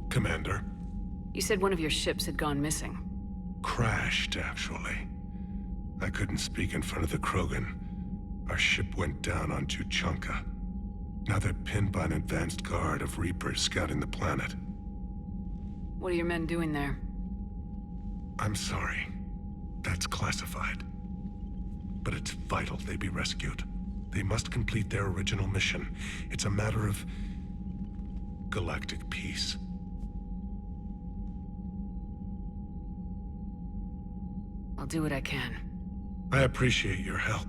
Commander. You said one of your ships had gone missing. Crashed, actually. I couldn't speak in front of the Krogan. Our ship went down on Tuchanka. Now they're pinned by an advanced guard of Reapers scouting the planet. What are your men doing there? I'm sorry. That's classified. But it's vital they be rescued. They must complete their original mission. It's a matter of galactic peace. I'll do what I can. I appreciate your help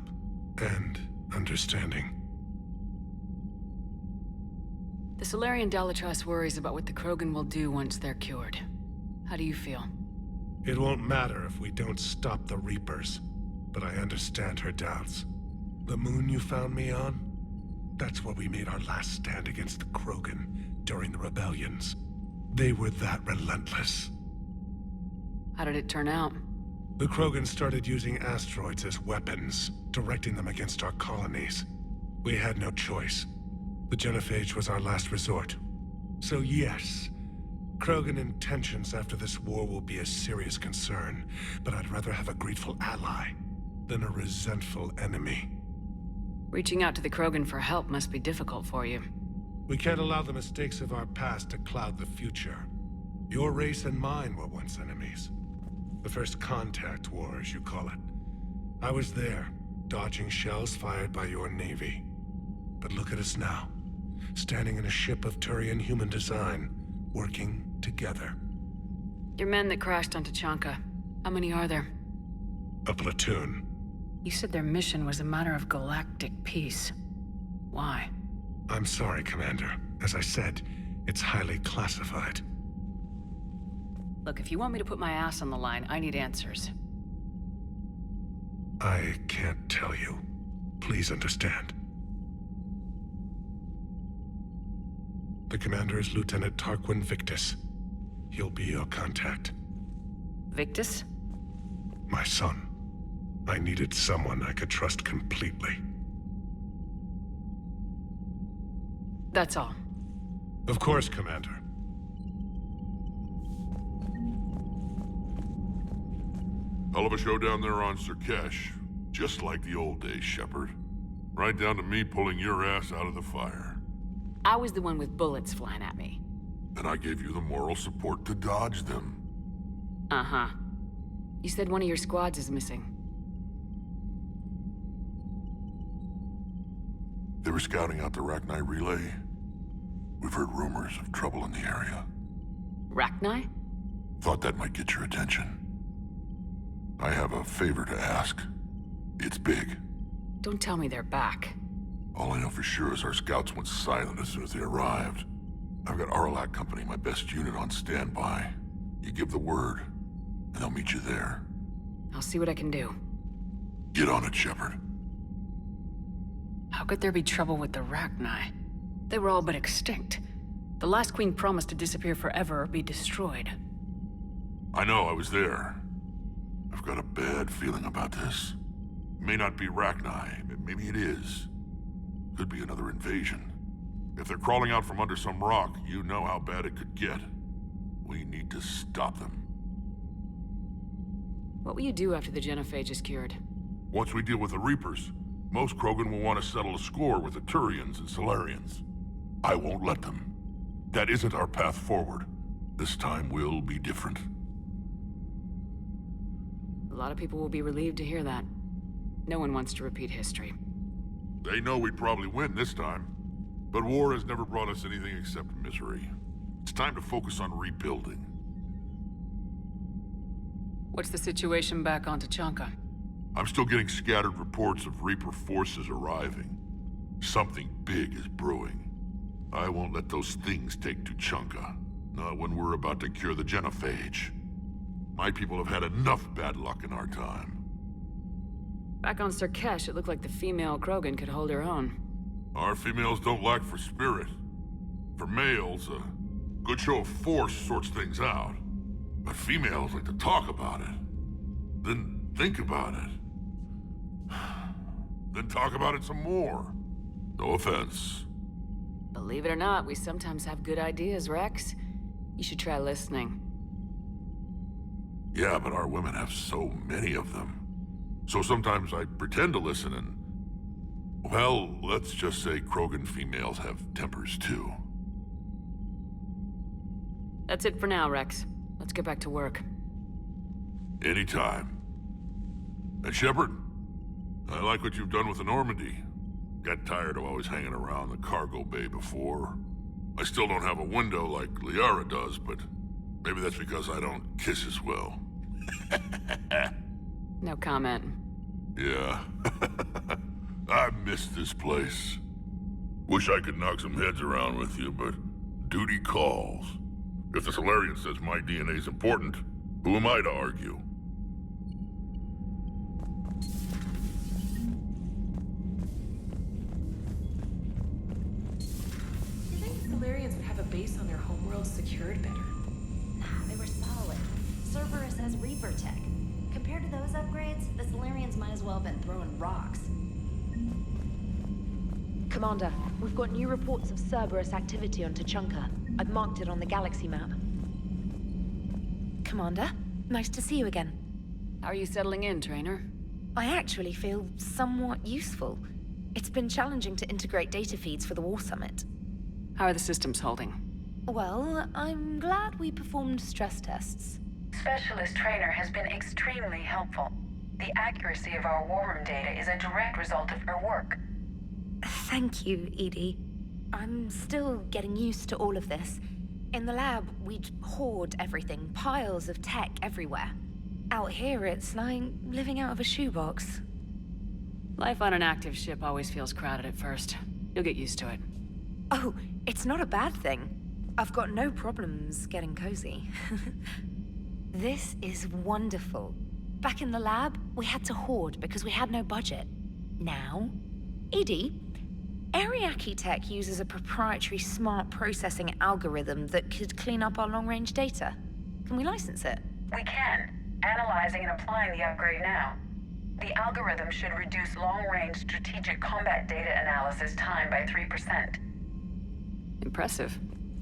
and understanding. The Solarian Dalatrass worries about what the Krogan will do once they're cured. How do you feel? It won't matter if we don't stop the Reapers, but I understand her doubts. The moon you found me on? That's where we made our last stand against the Krogan during the rebellions. They were that relentless. How did it turn out? The Krogan started using asteroids as weapons, directing them against our colonies. We had no choice. The genophage was our last resort. So yes, Krogan intentions after this war will be a serious concern, but I'd rather have a grateful ally than a resentful enemy. Reaching out to the Krogan for help must be difficult for you. We can't allow the mistakes of our past to cloud the future. Your race and mine were once enemies. The first contact war, as you call it. I was there, dodging shells fired by your navy. But look at us now, standing in a ship of Turian human design, working together. Your men that crashed onto Tuchanka, how many are there? A platoon. You said their mission was a matter of galactic peace. Why? I'm sorry, Commander. As I said, it's highly classified. Look, if you want me to put my ass on the line, I need answers. I can't tell you. Please understand. The commander is Lieutenant Tarquin Victus. He'll be your contact. Victus? My son. I needed someone I could trust completely. That's all. Of course, Commander. Hell of a show down there on Surkesh. Just like the old days, Shepard. Right down to me pulling your ass out of the fire. I was the one with bullets flying at me. And I gave you the moral support to dodge them. Uh-huh. You said one of your squads is missing. They were scouting out the Rachni relay. We've heard rumors of trouble in the area. Rachni? Thought that might get your attention. I have a favor to ask. It's big. Don't tell me they're back. All I know for sure is our scouts went silent as soon as they arrived. I've got Arlac Company, my best unit, on standby. You give the word, and I'll meet you there. I'll see what I can do. Get on it, Shepard. How could there be trouble with the Rachni? They were all but extinct. The last queen promised to disappear forever or be destroyed. I know, I was there. I've got a bad feeling about this. May not be Rachni, but maybe it is. Could be another invasion. If they're crawling out from under some rock, you know how bad it could get. We need to stop them. What will you do after the genophage is cured? Once we deal with the Reapers, most Krogan will want to settle a score with the Turians and Solarians. I won't let them. That isn't our path forward. This time will be different. A lot of people will be relieved to hear that. No one wants to repeat history. They know we'd probably win this time. But war has never brought us anything except misery. It's time to focus on rebuilding. What's the situation back on Tuchanka? I'm still getting scattered reports of Reaper forces arriving. Something big is brewing. I won't let those things take Tuchanka. Not when we're about to cure the genophage. My people have had enough bad luck in our time. Back on Surkesh, it looked like the female Krogan could hold her own. Our females don't lack for spirit. For males, a good show of force sorts things out. But females like to talk about it. Then Think about it. Then talk about it some more. No offense. Believe it or not, we sometimes have good ideas, Rex. You should try listening. Yeah, but our women have so many of them. So sometimes I pretend to listen and... Well, let's just say Krogan females have tempers too. That's it for now, Rex. Let's get back to work. Anytime. And Shepard, I like what you've done with the Normandy. Got tired of always hanging around the cargo bay before. I still don't have a window like Liara does, but maybe that's because I don't kiss as well. No comment. Yeah. I miss this place. Wish I could knock some heads around with you, but duty calls. If the Solarian says my DNA's important, who am I to argue? You think Solarians would have a base on their homeworld secured better? Nah, they were solid. Cerberus has Reaper tech. Compared to those upgrades, the Solarians might as well have been throwing rocks. Commander, we've got new reports of Cerberus activity on Tuchanka. I've marked it on the galaxy map. Commander, nice to see you again. How are you settling in, Trainer? I actually feel somewhat useful. It's been challenging to integrate data feeds for the War Summit. How are the systems holding? Well, I'm glad we performed stress tests. Specialist Trainer has been extremely helpful. The accuracy of our war room data is a direct result of her work. Thank you, Edie. I'm still getting used to all of this. In the lab, we'd hoard everything, piles of tech everywhere. Out here, it's like living out of a shoebox. Life on an active ship always feels crowded at first. You'll get used to it. Oh, it's not a bad thing. I've got no problems getting cozy. This is wonderful. Back in the lab, we had to hoard because we had no budget. Now, Edie, Ariake Tech uses a proprietary smart processing algorithm that could clean up our long-range data. Can we license it? We can. Analyzing and applying the upgrade now. The algorithm should reduce long-range strategic combat data analysis time by 3%. Impressive.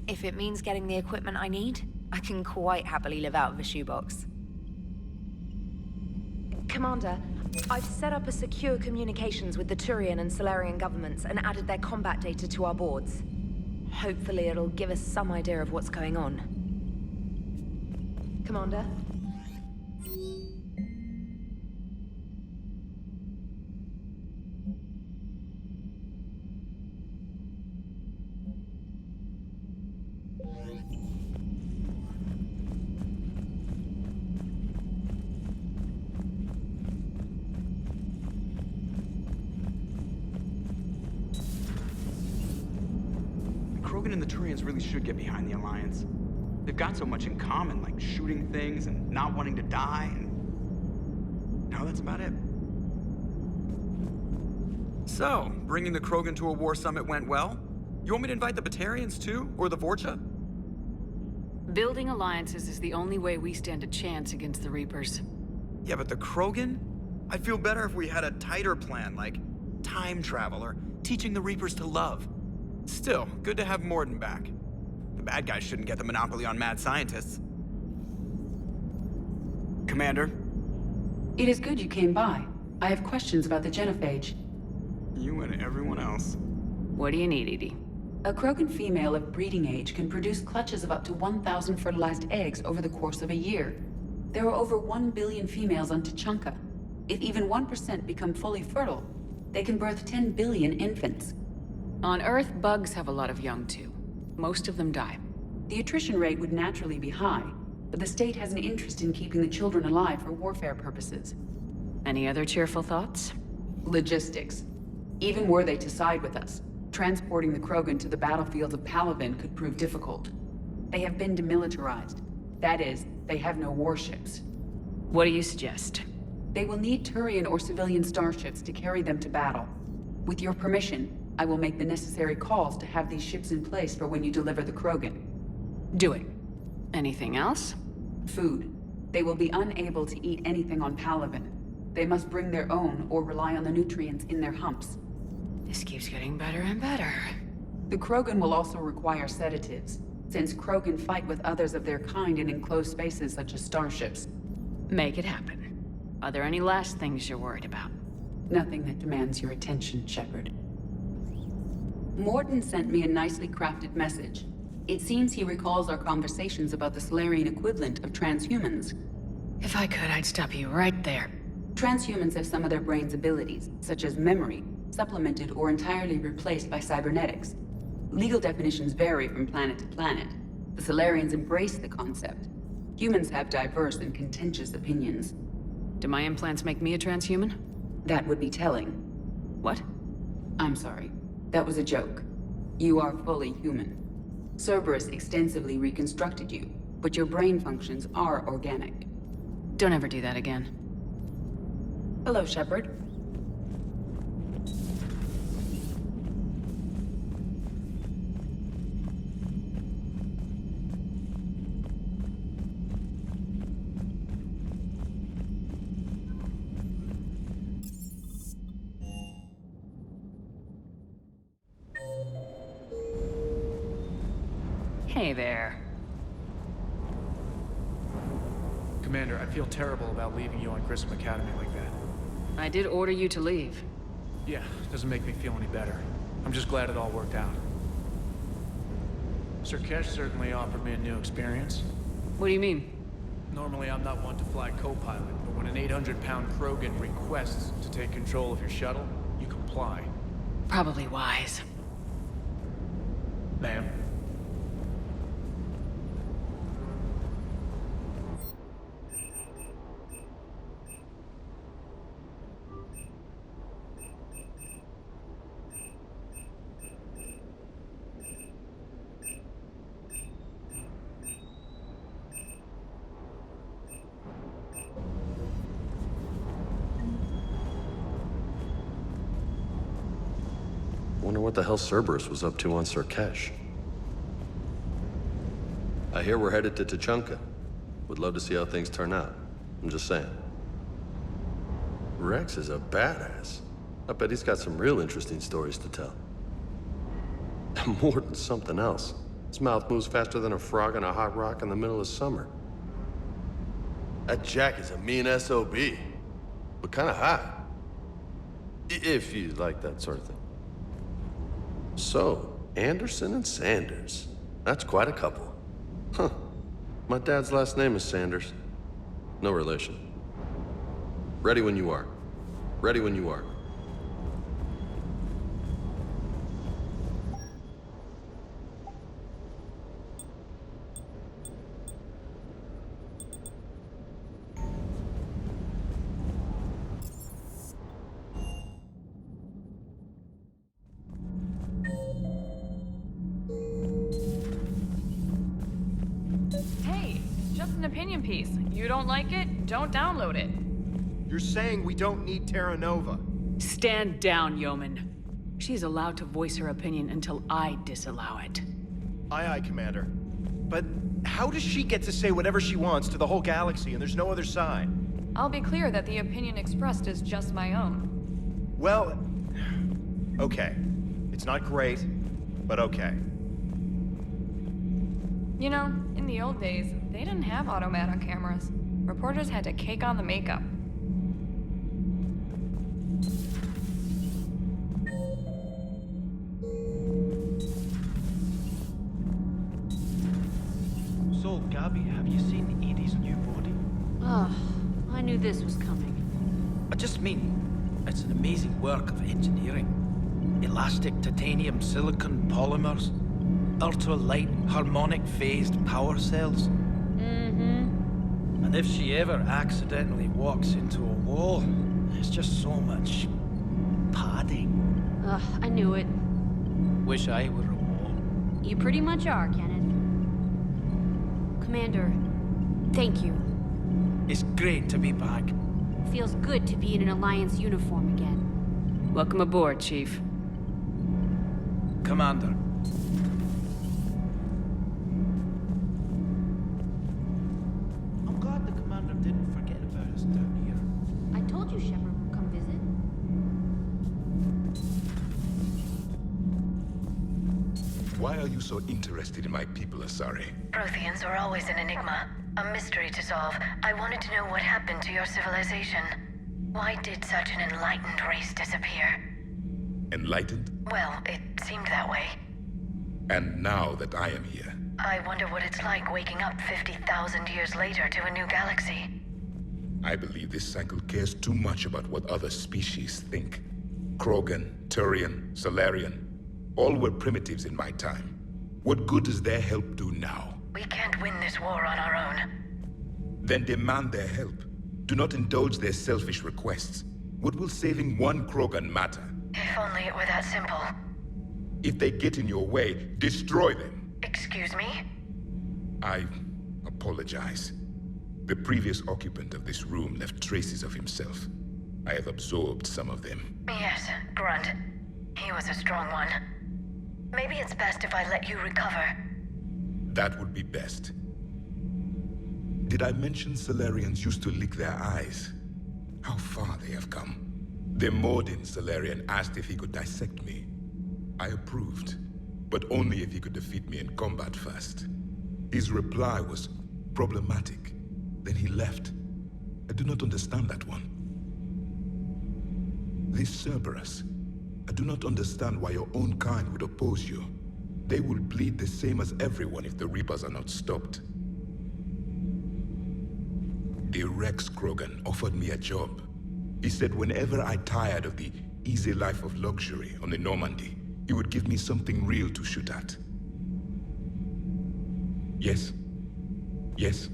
If it means getting the equipment I need, I can quite happily live out of a shoebox. Commander, I've set up a secure communications with the Turian and Solarian governments and added their combat data to our boards. Hopefully it'll give us some idea of what's going on. Commander? Krogan and the Turians really should get behind the Alliance. They've got so much in common, like shooting things and not wanting to die, and... no, that's about it. So, bringing the Krogan to a war summit went well? You want me to invite the Batarians too, or the Vorcha? Building alliances is the only way we stand a chance against the Reapers. Yeah, but the Krogan? I'd feel better if we had a tighter plan, like time travel or teaching the Reapers to love. Still, good to have Morden back. The bad guys shouldn't get the monopoly on mad scientists. Commander? It is good you came by. I have questions about the genophage. You and everyone else. What do you need, Edie? A Krogan female of breeding age can produce clutches of up to 1,000 fertilized eggs over the course of a year. There are over 1 billion females on Tuchanka. If even 1% become fully fertile, they can birth 10 billion infants. On Earth, bugs have a lot of young too. Most of them die. The attrition rate would naturally be high, but the state has an interest in keeping the children alive for warfare purposes. Any other cheerful thoughts? Logistics. Even were they to side with us, transporting the Krogan to the battlefields of Palaven could prove difficult. They have been demilitarized. That is, they have no warships. What do you suggest? They will need Turian or civilian starships to carry them to battle. With your permission, I will make the necessary calls to have these ships in place for when you deliver the Krogan. Do it. Anything else? Food. They will be unable to eat anything on Palaven. They must bring their own or rely on the nutrients in their humps. This keeps getting better and better. The Krogan will also require sedatives, since Krogan fight with others of their kind in enclosed spaces such as starships. Make it happen. Are there any last things you're worried about? Nothing that demands your attention, Shepard. Morton sent me a nicely crafted message. It seems he recalls our conversations about the Solarian equivalent of transhumans. If I could, I'd stop you right there. Transhumans have some of their brain's abilities, such as memory, supplemented or entirely replaced by cybernetics. Legal definitions vary from planet to planet. The Solarians embrace the concept. Humans have diverse and contentious opinions. Do my implants make me a transhuman? That would be telling. What? I'm sorry. That was a joke. You are fully human. Cerberus extensively reconstructed you, but your brain functions are organic. Don't ever do that again. Hello, Shepard. Hey there. Commander, I feel terrible about leaving you on Grissom Academy like that. I did order you to leave. Yeah, doesn't make me feel any better. I'm just glad it all worked out. Sir Kesh certainly offered me a new experience. What do you mean? Normally, I'm not one to fly co-pilot, but when an 800-pound Krogan requests to take control of your shuttle, you comply. Probably wise. Ma'am? Wonder what the hell Cerberus was up to on Sir Kesh. I hear we're headed to Tuchanka. Would love to see how things turn out. I'm just saying. Rex is a badass. I bet he's got some real interesting stories to tell. Morton's something else. His mouth moves faster than a frog on a hot rock in the middle of summer. That Jack is a mean SOB, but kind of hot. If you like that sort of thing. So, Anderson and Sanders. That's quite a couple. Huh. My dad's last name is Sanders. No relation. Ready when you are. Ready when you are. Hey, just an opinion piece. You don't like it? Don't download it. You're saying we don't need Terra Nova. Stand down, Yeoman. She's allowed to voice her opinion until I disallow it. Aye, aye, Commander. But how does she get to say whatever she wants to the whole galaxy and there's no other side? I'll be clear that the opinion expressed is just my own. Well, okay. It's not great, but okay. You know, in the old days, they didn't have automat on cameras. Reporters had to cake on the makeup. So, Gabby, have you seen Edie's new body? Oh, I knew this was coming. I just mean, it's an amazing work of engineering. Elastic titanium silicon polymers, ultra-light harmonic phased power cells. Mm-hmm. And if she ever accidentally walks into a wall, there's just so much padding. Ugh, I knew it. Wish I were a wall. You pretty much are, Kenneth. Commander, thank you. It's great to be back. Feels good to be in an Alliance uniform again. Welcome aboard, Chief. Commander. I'm glad the Commander didn't forget about us down here. I told you Why are you so interested in my people, Asari? Protheans are always an enigma, a mystery to solve. I wanted to know what happened to your civilization. Why did such an enlightened race disappear? Enlightened? Well, it seemed that way. And now that I am here, I wonder what it's like waking up 50,000 years later to a new galaxy. I believe this cycle cares too much about what other species think. Krogan, Turian, Solarian, all were primitives in my time. What good does their help do now? We can't win this war on our own. Then demand their help. Do not indulge their selfish requests. What will saving one Krogan matter? If only it were that simple. If they get in your way, destroy them. Excuse me? I apologize. The previous occupant of this room left traces of himself. I have absorbed some of them. Yes, Grunt. He was a strong one. Maybe it's best if I let you recover. That would be best. Did I mention Solarians used to lick their eyes? How far they have come. The Mordin Solarian asked if he could dissect me. I approved, but only if he could defeat me in combat first. His reply was problematic. Then he left. I do not understand that one. This Cerberus, I do not understand why your own kind would oppose you. They will bleed the same as everyone if the Reapers are not stopped. The Rex Krogan offered me a job. He said whenever I tired of the easy life of luxury on the Normandy, he would give me something real to shoot at. Yes. Yes.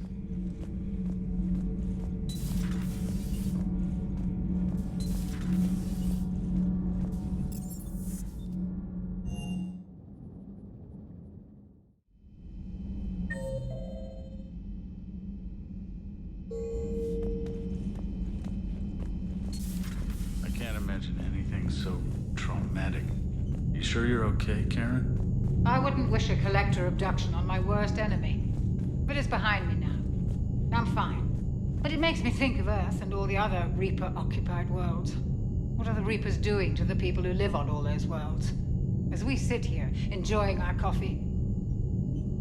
I can't imagine anything so traumatic. You sure you're okay, Karen? I wouldn't wish a collector abduction on my worst enemy. But it's behind me now. I'm fine. But it makes me think of Earth and all the other Reaper-occupied worlds. What are the Reapers doing to the people who live on all those worlds? As we sit here, enjoying our coffee.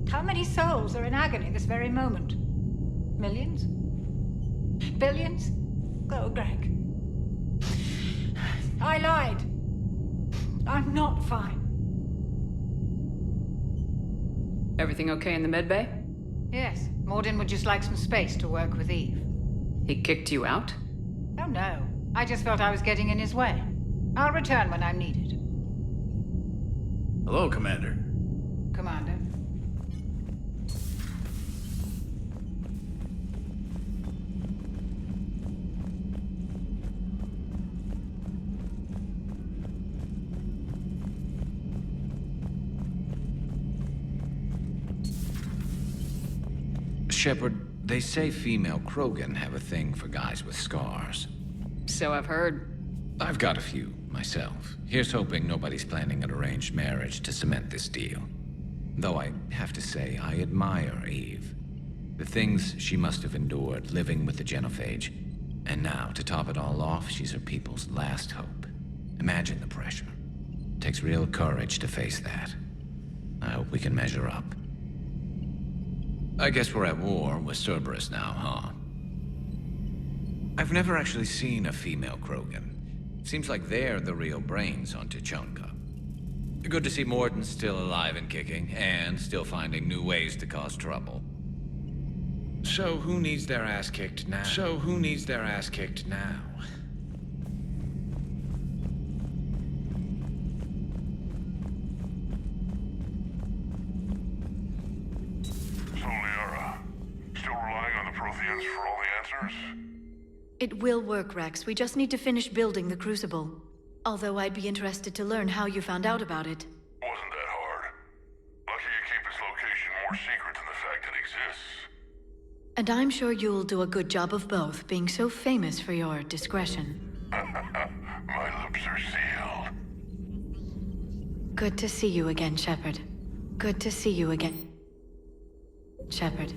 How many souls are in agony this very moment? Millions? Billions? Oh, Greg. I lied. I'm not fine. Everything okay in the medbay? Yes, Mordin would just like some space to work with Eve. He kicked you out? Oh no, I just felt I was getting in his way. I'll return when I'm needed. Hello, Commander. Commander. Shepard, they say female Krogan have a thing for guys with scars. So I've heard. I've got a few, myself. Here's hoping nobody's planning an arranged marriage to cement this deal. Though I have to say, I admire Eve. The things she must have endured living with the Genophage. And now, to top it all off, she's her people's last hope. Imagine the pressure. Takes real courage to face that. I hope we can measure up. I guess we're at war with Cerberus now, huh? I've never actually seen a female Krogan. Seems like they're the real brains on Tuchanka. Good to see Mordin's still alive and kicking, and still finding new ways to cause trouble. So who needs their ass kicked now? It will work, Rex. We just need to finish building the Crucible. Although I'd be interested to learn how you found out about it. Wasn't that hard. Lucky you keep its location more secret than the fact it exists. And I'm sure you'll do a good job of both, being so famous for your discretion. My lips are sealed. Good to see you again, Shepard. Good to see you again. Shepard.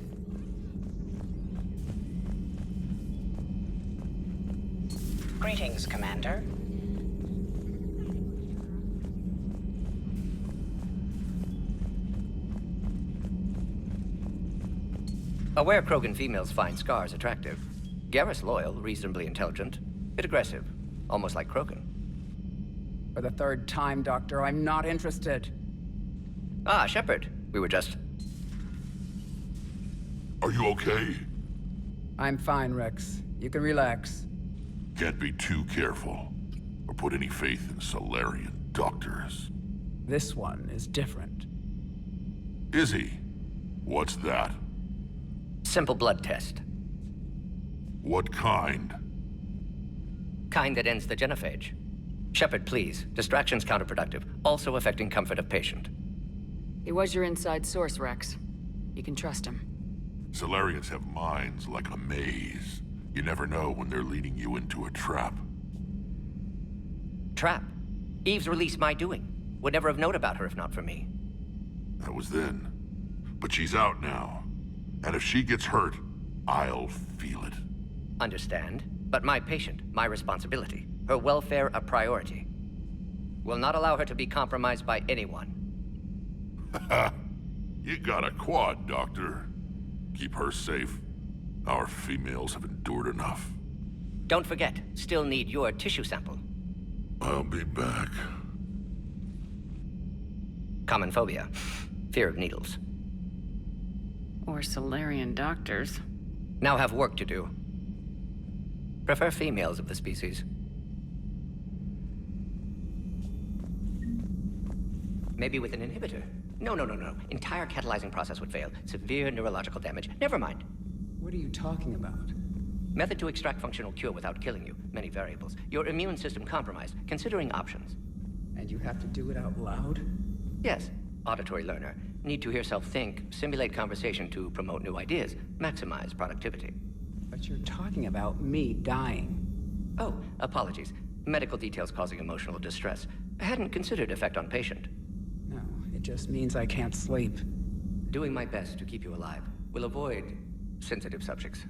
Greetings, Commander. Aware Krogan females find Scars attractive. Garrus loyal, reasonably intelligent, bit aggressive, almost like Krogan. For the third time, Doctor, I'm not interested. Ah, Shepard. We were just... Are you okay? I'm fine, Rex. You can relax. Can't be too careful, or put any faith in Solarian doctors. This one is different. Is he? What's that? Simple blood test. What kind? Kind that ends the genophage. Shepard, please. Distraction's counterproductive, also affecting comfort of patient. He was your inside source, Rex. You can trust him. Solarians have minds like a maze. You never know when they're leading you into a trap. Trap? Eve's release my doing. Would never have known about her if not for me. That was then. But she's out now. And if she gets hurt, I'll feel it. Understand. But my patient, my responsibility. Her welfare a priority. Will not allow her to be compromised by anyone. You got a quad, Doctor. Keep her safe. Our females have endured enough. Don't forget, still need your tissue sample. I'll be back. Common phobia. Fear of needles. Or Solarian doctors. Now have work to do. Prefer females of the species. Maybe with an inhibitor. No. Entire catalyzing process would fail. Severe neurological damage. Never mind. What are you talking about? Method to extract functional cure without killing you. Many variables. Your immune system compromised. Considering options. And you have to do it out loud? Yes. Auditory learner. Need to hear self think, simulate conversation to promote new ideas, maximize productivity. But you're talking about me dying. Oh, apologies. Medical details causing emotional distress. I hadn't considered effect on patient. No, it just means I can't sleep. Doing my best to keep you alive. Will avoid sensitive subjects.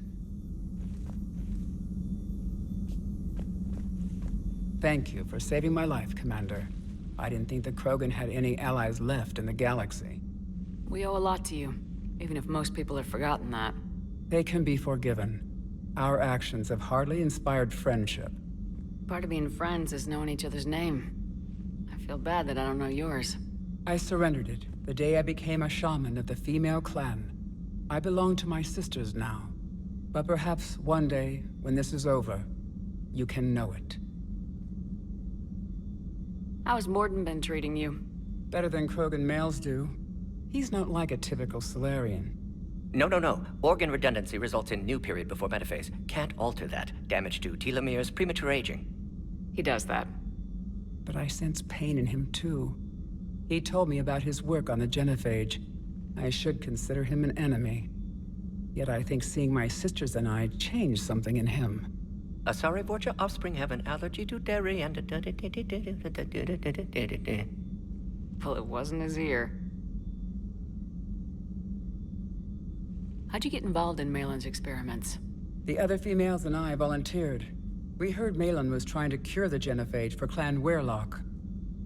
Thank you for saving my life, Commander. I didn't think the Krogan had any allies left in the galaxy. We owe a lot to you, even if most people have forgotten that. They can be forgiven. Our actions have hardly inspired friendship. Part of being friends is knowing each other's name. I feel bad that I don't know yours. I surrendered it the day I became a shaman of the female clan. I belong to my sisters now. But perhaps one day, when this is over, you can know it. How's Morden been treating you? Better than Krogan males do. He's not like a typical Solarian. No. Organ redundancy results in new period before metaphase. Can't alter that. Damage to telomeres, premature aging. He does that. But I sense pain in him too. He told me about his work on the genophage. I should consider him an enemy. Yet I think seeing my sisters and I changed something in him. Sorry, board your offspring have an allergy to dairy and... Well, it wasn't his ear. How'd you get involved in Malin's experiments? The other females and I volunteered. We heard Malin was trying to cure the genophage for Clan Weirlock.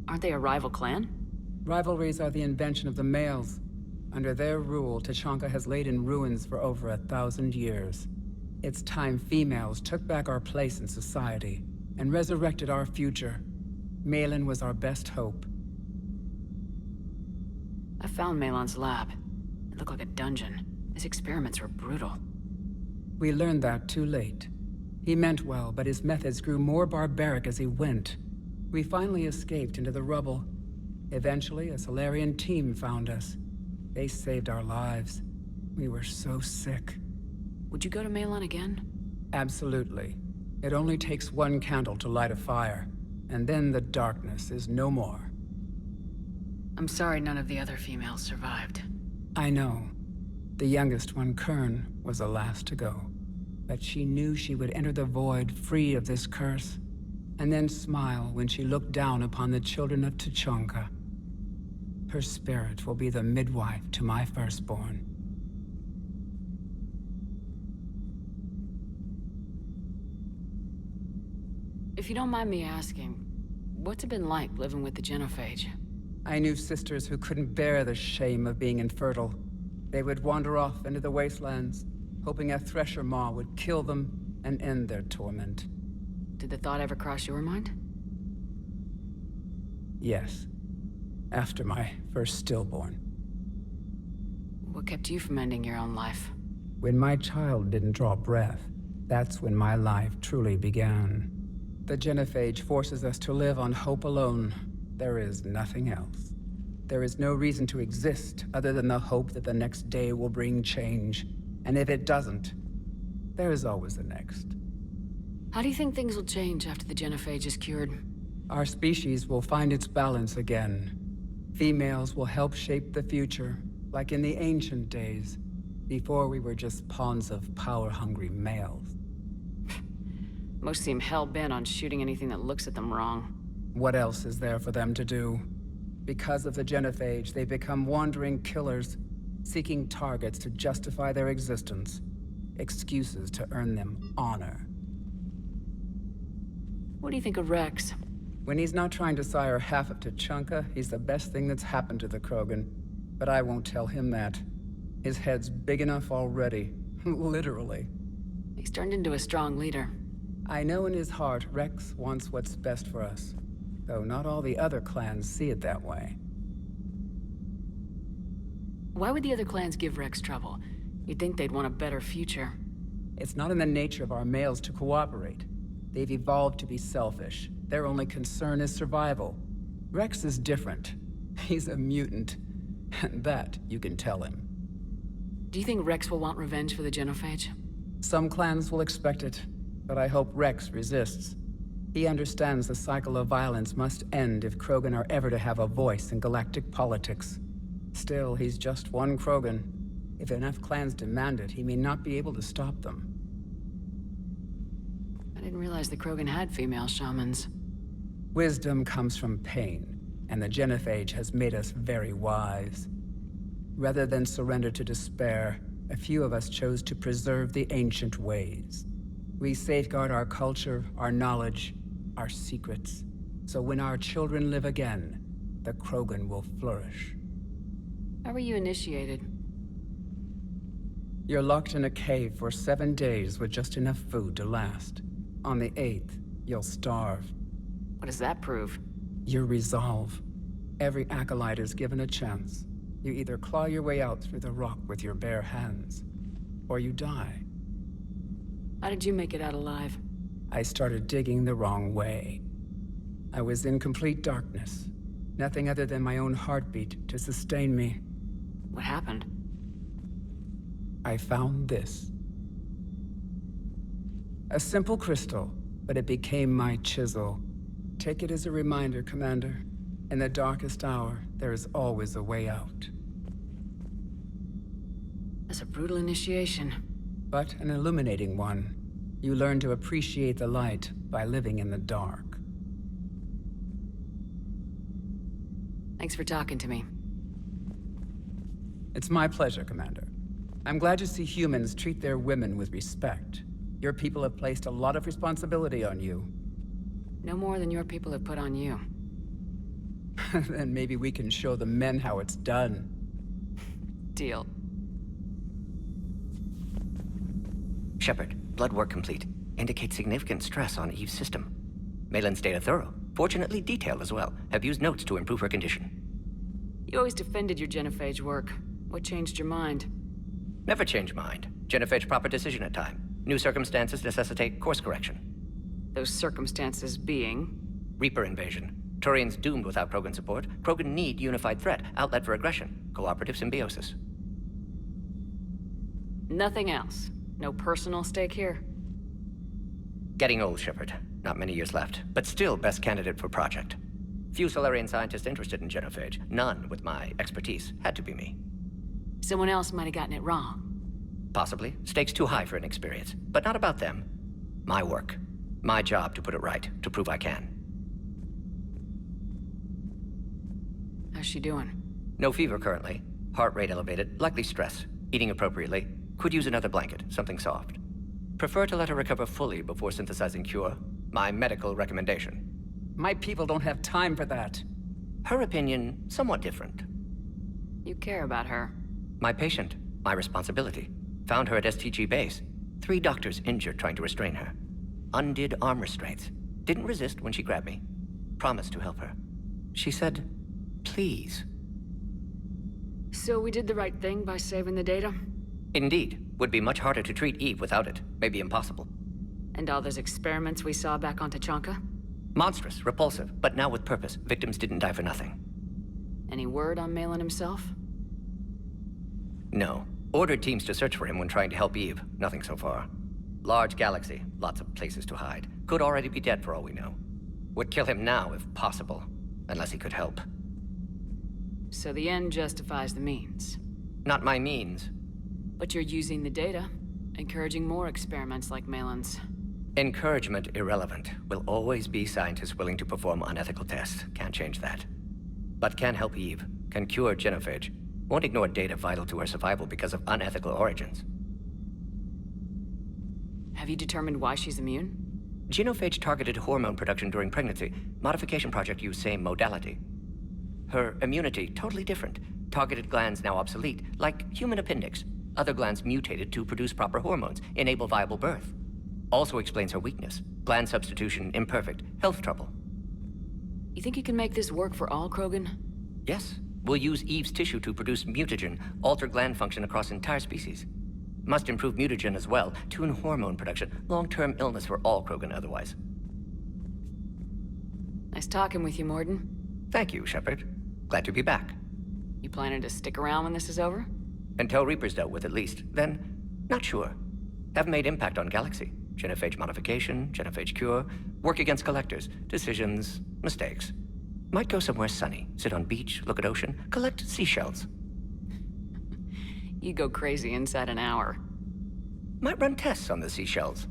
Aren't they a rival clan? Rivalries are the invention of the males. Under their rule, Tuchanka has laid in ruins for over 1,000 years. It's time females took back our place in society and resurrected our future. Malin was our best hope. I found Malin's lab. It looked like a dungeon. His experiments were brutal. We learned that too late. He meant well, but his methods grew more barbaric as he went. We finally escaped into the rubble. Eventually, a Solarian team found us. They saved our lives. We were so sick. Would you go to Malin again? Absolutely. It only takes one candle to light a fire, and then the darkness is no more. I'm sorry none of the other females survived. I know. The youngest one, Kern, was the last to go. But she knew she would enter the void free of this curse, and then smile when she looked down upon the children of Tuchanka. Her spirit will be the midwife to my firstborn. If you don't mind me asking, what's it been like living with the genophage? I knew sisters who couldn't bear the shame of being infertile. They would wander off into the wastelands, hoping a Thresher Maw would kill them and end their torment. Did the thought ever cross your mind? Yes. After my first stillborn. What kept you from ending your own life? When my child didn't draw breath, that's when my life truly began. The genophage forces us to live on hope alone. There is nothing else. There is no reason to exist other than the hope that the next day will bring change. And if it doesn't, there is always the next. How do you think things will change after the genophage is cured? Our species will find its balance again. Females will help shape the future, like in the ancient days, before we were just pawns of power-hungry males. Most seem hell-bent on shooting anything that looks at them wrong. What else is there for them to do? Because of the genophage, they become wandering killers, seeking targets to justify their existence, excuses to earn them honor. What do you think of Rex? When he's not trying to sire half of Tuchanka, he's the best thing that's happened to the Krogan. But I won't tell him that. His head's big enough already. Literally. He's turned into a strong leader. I know in his heart Rex wants what's best for us. Though not all the other clans see it that way. Why would the other clans give Rex trouble? You'd think they'd want a better future. It's not in the nature of our males to cooperate. They've evolved to be selfish. Their only concern is survival. Rex is different. He's a mutant. And that you can tell him. Do you think Rex will want revenge for the genophage? Some clans will expect it, but I hope Rex resists. He understands the cycle of violence must end if Krogan are ever to have a voice in galactic politics. Still, he's just one Krogan. If enough clans demand it, he may not be able to stop them. I didn't realize the Krogan had female shamans. Wisdom comes from pain, and the genophage has made us very wise. Rather than surrender to despair, a few of us chose to preserve the ancient ways. We safeguard our culture, our knowledge, our secrets. So when our children live again, the Krogan will flourish. How were you initiated? You're locked in a cave for 7 days with just enough food to last. On the 8th, you'll starve. What does that prove? Your resolve. Every acolyte is given a chance. You either claw your way out through the rock with your bare hands, or you die. How did you make it out alive? I started digging the wrong way. I was in complete darkness. Nothing other than my own heartbeat to sustain me. What happened? I found this. A simple crystal, but it became my chisel. Take it as a reminder, Commander. In the darkest hour, there is always a way out. That's a brutal initiation. But an illuminating one. You learn to appreciate the light by living in the dark. Thanks for talking to me. It's my pleasure, Commander. I'm glad to see humans treat their women with respect. Your people have placed a lot of responsibility on you. No more than your people have put on you. Then maybe we can show the men how it's done. Deal. Shepard, blood work complete. Indicates significant stress on Eve's system. Malin's data thorough. Fortunately detailed as well. Have used notes to improve her condition. You always defended your genophage work. What changed your mind? Never change mind. Genophage proper decision at time. New circumstances necessitate course correction. Those circumstances being? Reaper invasion. Turians doomed without Krogan support. Krogan need unified threat, outlet for aggression, cooperative symbiosis. Nothing else. No personal stake here? Getting old, Shepard. Not many years left, but still best candidate for project. Few Solarian scientists interested in genophage. None with my expertise. Had to be me. Someone else might have gotten it wrong. Possibly. Stakes too high for inexperience. But not about them. My work. My job to put it right, to prove I can. How's she doing? No fever currently. Heart rate elevated, likely stress. Eating appropriately. Could use another blanket, something soft. Prefer to let her recover fully before synthesizing cure. My medical recommendation. My people don't have time for that. Her opinion, somewhat different. You care about her. My patient, my responsibility. Found her at STG base. 3 doctors injured trying to restrain her. Undid arm restraints. Didn't resist when she grabbed me. Promised to help her. She said, please. So we did the right thing by saving the data? Indeed. Would be much harder to treat Eve without it. Maybe impossible. And all those experiments we saw back on Tuchanka? Monstrous, repulsive, but now with purpose. Victims didn't die for nothing. Any word on Malin himself? No. Ordered teams to search for him when trying to help Eve. Nothing so far. Large galaxy, lots of places to hide. Could already be dead for all we know. Would kill him now if possible, unless he could help. So the end justifies the means. Not my means. But you're using the data, encouraging more experiments like Malin's. Encouragement irrelevant. Will always be scientists willing to perform unethical tests. Can't change that. But can help Eve. Can cure genophage. Won't ignore data vital to her survival because of unethical origins. Have you determined why she's immune? Genophage targeted hormone production during pregnancy. Modification project used same modality. Her immunity, totally different. Targeted glands now obsolete, like human appendix. Other glands mutated to produce proper hormones, enable viable birth. Also explains her weakness. Gland substitution imperfect, health trouble. You think you can make this work for all Krogan? Yes. We'll use Eve's tissue to produce mutagen, alter gland function across entire species. Must improve mutagen as well, tune hormone production, long-term illness for all Krogan otherwise. Nice talking with you, Morden. Thank you, Shepard. Glad to be back. You planning to stick around when this is over? Until Reaper's dealt with at least. Then, not sure. Have made impact on Galaxy. Genophage modification, genophage cure, work against collectors, decisions, mistakes. Might go somewhere sunny, sit on beach, look at ocean, collect seashells. You go crazy inside an hour. Might run tests on the seashells.